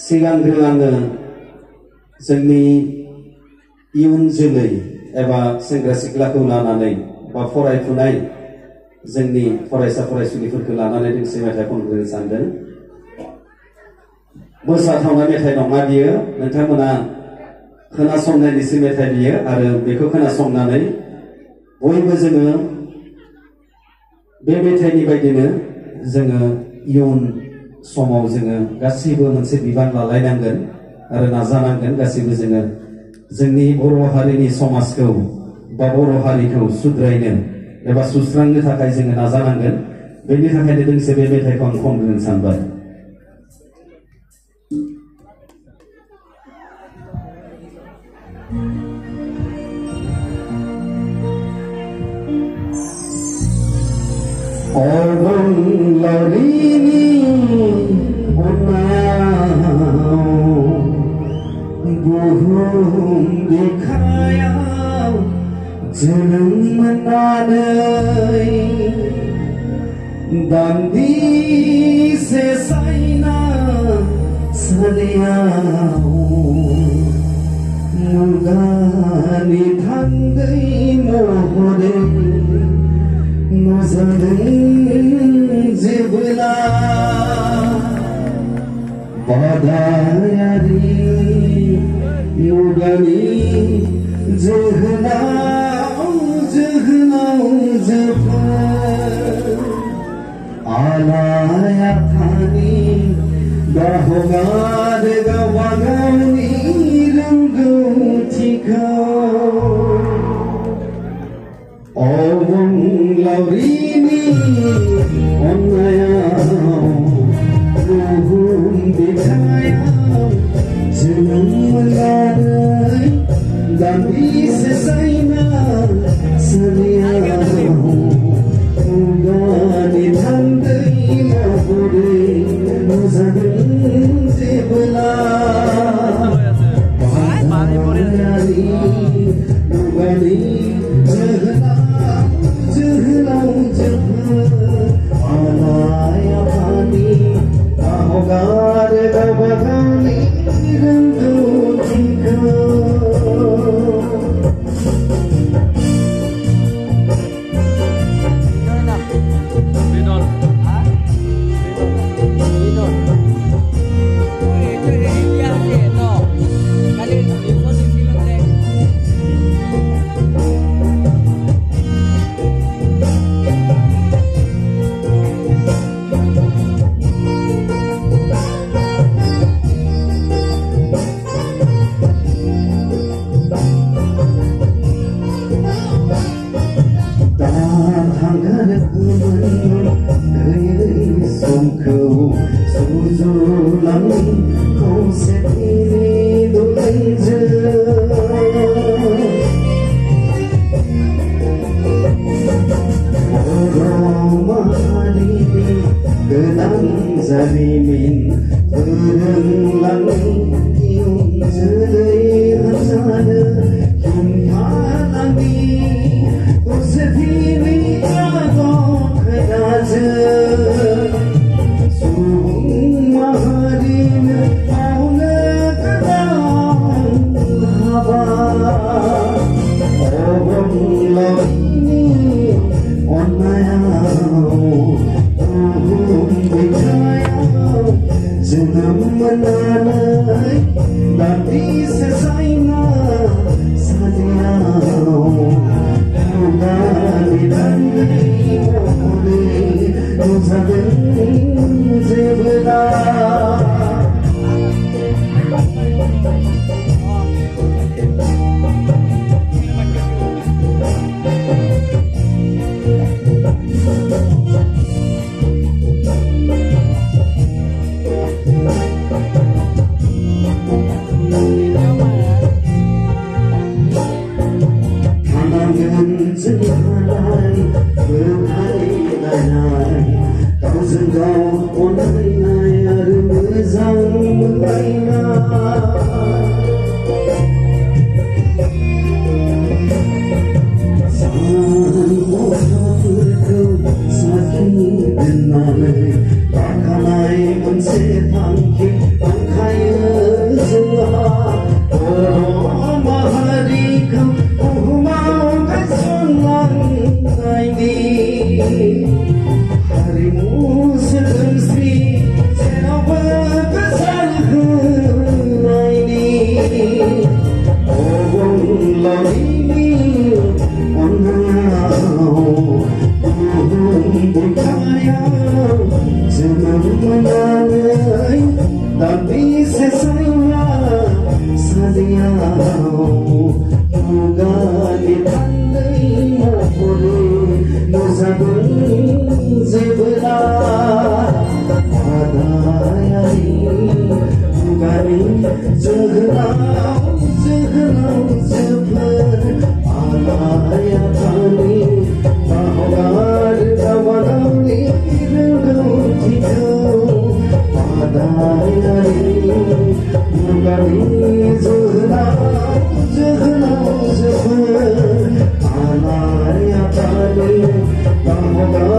सिगांग्रो आङो जोंनि इयुन जोलै एबा सेंग्रा सिख्लाखौ लानानै बा फरायफुनाय जोंनि फरायसा फरायसुलिफोरखौ लानानै दोंसे मेथाइ खनग्रोनो सानदों। मोसाथावना मेथाइ नङा बियो, नोंथांमोना खोनासंनायनिसो मेथाइ बियो आरो बेखौ खोनासंनानै बयबो जोङो बे मेथाइनि बायदिनो जोङो इयुन समाव जोङो गासैबो मोनसे बिबान लालायनांगोन आरो नाजानांगोन गासैबो जोङो जोंनि बर' हारिनि समाजखौ बा बर' हारिखौ सुद्रायनो एबा सुस्रांनो थाखाय जोङो नाजानांगोन। बेनि थाखायनो दोंसे बे मेथाइखौ आं खनग्रोनो सानबाय। Lawrini unau buhum dikhaya jeneng menadai dandi sesaina sadiau mugani thangai mohode Nuzadeng jebla badayari yugani jehlau jehlau jefar alaya thani gahogar gawagani ranggutika Om Lawrini Onnayau Buhum Dikhayau Jeneng meladai Dandi sesaina Saniau Mugani thandai mohode Nuzadeng jebla Badayari Mugani Jehlau alaya pani ahogar gabagani ranggutika Zalimin berenglang iung jelai hansana kimhalani usedini jago kedaja suhung maharin auna kadang haba Om Lawrini Onnayau Jeneng menadai Dandi sesaina sadiau Mugani thandai mohode Nuzadeng jebla जोहोलाव जोहोलाव जोफोर आलाया थानि बावगार गावनि रोंगौथिखौ बादायारि मुगानि जोहोलाव जोहोलाव जोफोर आलाया थानि बावगार